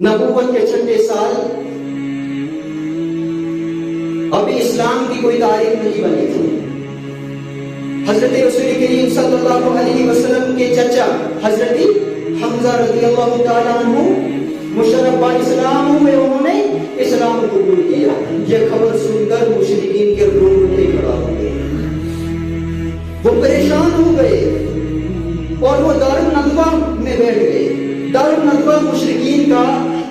نبوت کے 6 سال ابھی اسلام کی کوئی تاریخ نہیں بنی تھی. حضرت رسول کریم صلی اللہ علیہ وسلم کے چچا حضرت حمزہ رضی اللہ تعالیٰ عنہ مشرف با اسلام ہوئے، انہوں نے اسلام قبول کیا. یہ خبر سن کر مشرکین کے رونگٹے کھڑا ہو گئے، وہ پریشان ہو گئے اور وہ دارالندوہ میں بیٹھ گئے. دارالندوہ مشرکین کا،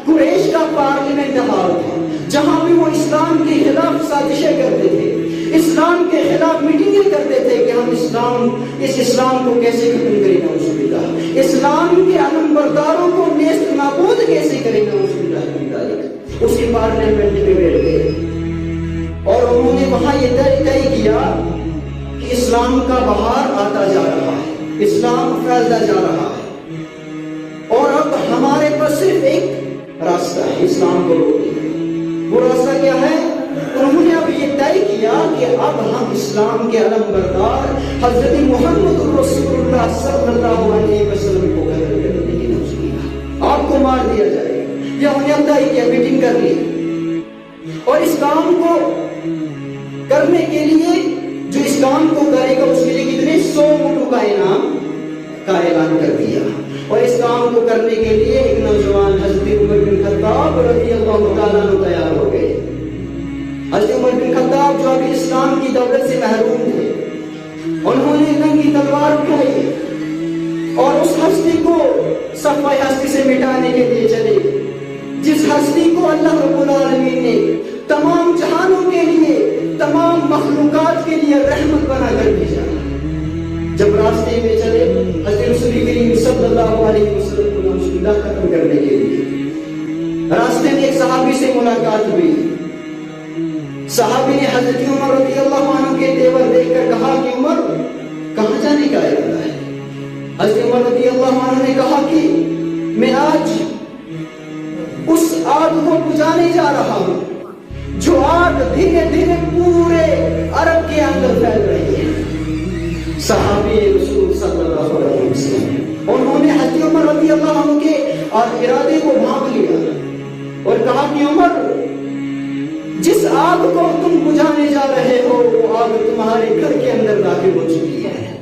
قریش کا پارلیمنٹ ہال تھا، جہاں بھی وہ اسلام کے خلاف سازشیں کرتے تھے، اسلام کے خلاف میٹنگیں کرتے تھے کہ ہم اس اسلام کو کیسے ختم کریں، نعوذ باللہ اسلام کے علم برداروں کو نیست نابود کیسے کریں، نعوذ باللہ. اسی پارلیمنٹ میں بیٹھ گئے اور انہوں نے وہاں یہ طے کیا کہ اسلام کا بہار آتا جا رہا ہے، اسلام پھیلتا جا رہا ہے، اور اب ہمارے پاس صرف ایک راستہ ہے اسلام کو روکنے کا. وہ راستہ کیا ہے؟ انہوں نے اب یہ طے کیا کہ اب ہم اسلام کے علم بردار حضرت محمد رسول اللہ صلی اللہ علیہ وسلم کو قتل کرنے کی نوزیہ آپ کو مار دیا جائے گا. یہ انہوں نے اب طے کیا، میٹنگ کر لی، اور اس کام کو کرنے کے لیے جو اس کام کو کرے گا اس کے لیے کتنے 100 اونٹوں کا انعام کا اعلان کر دیا. اور اس کام کو کرنے کے لیے ایک نوجوان حضرت عمر بن خطاب رضی اللہ تعالیٰ عنہ تیار ہو گئے. حضرت عمر بن خطاب جو ابھی اسلام کی دولت سے محروم تھے، انہوں نے ننگی تلوار اٹھائی اور اس ہستی کو صفحہ ہستی سے مٹانے کے لیے چلے، جس ہستی کو اللہ رب العالمین نے تمام جہانوں کے لیے، تمام مخلوقات کے لیے رحمت بنا کر بھیجا. جب راستے میں چلے حضرت رسول کریم صلی اللہ علیہ وسلم کو نوزیہ ختم کرنے کے لیے، راستے میں ایک صحابی سے ملاقات ہوئی. صحابی نے حضرت عمر رضی اللہ عنہ کے تیور دیکھ کر کہا کہ عمر کہاں جانے کا ارادہ ہے؟ حضرت عمر رضی اللہ عنہ نے کہا کہ میں آج اس آگ کو بجھانے جا رہا ہوں جو آگ دھیرے دھیرے پورے عرب کے اندر پھیل رہی ہے. صحابی رسول صلی اللہ علیہ وسلم انہوں نے حضرت عمر رضی اللہ عنہ کے ارادے کو بھانپ لیا اور کہا کہ عمر، جس آگ کو تم بجھانے جا رہے ہو وہ آگ تمہارے گھر کے اندر داخل ہو چکی ہے.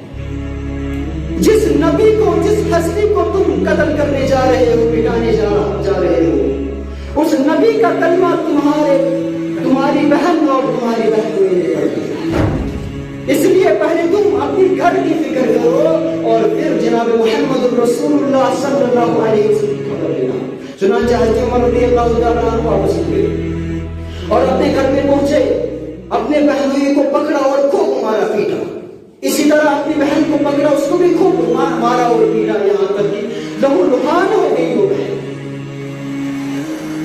جس نبی کو، جس ہستی کو تم قتل کرنے جا رہے ہو، مٹانے جا رہے ہو، اس نبی کا کلمہ تمہاری بہن اور تمہاری بہنوں نے پڑھ دیا. اس لیے پہلے تم اپنی گھر کی فکر کرو اور پھر جناب محمد رسول اللہ صلی اللہ علیہ وسلم کی خبر لینا. چنانچہ حضرت عمر رضی اللہ تعالیٰ عنہ واپس ہوئے اور اپنے گھر میں پہنچے، اپنے بہنوئی کو پکڑا اور خوب مارا پیٹا. اسی طرح اپنی بہن کو پکڑا، اس کو بھی خوب مارا اور پیٹا، یہاں تک کہ لہو لہان ہو گئی وہ بہن.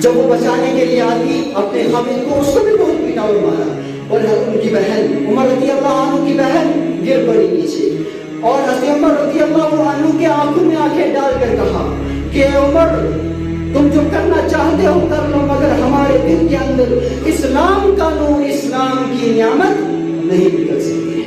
جب وہ بچانے کے لیے آتی اپنے خامد کو، اس کو بھی بہت پیٹا اور مارا. اور ان کی بہن عمر رضی اللہ عنہ کی بہن گر پڑی نیچے، اور حضرت عمر رضی اللہ عنہ کے آنکھوں میں آنکھیں ڈال کر کہا کہ عمر، تم جو کرنا چاہتے ہو کر لو، مگر ہمارے دل کے اندر اسلام کا نور، اسلام کی نعمت نہیں نکل سکتی.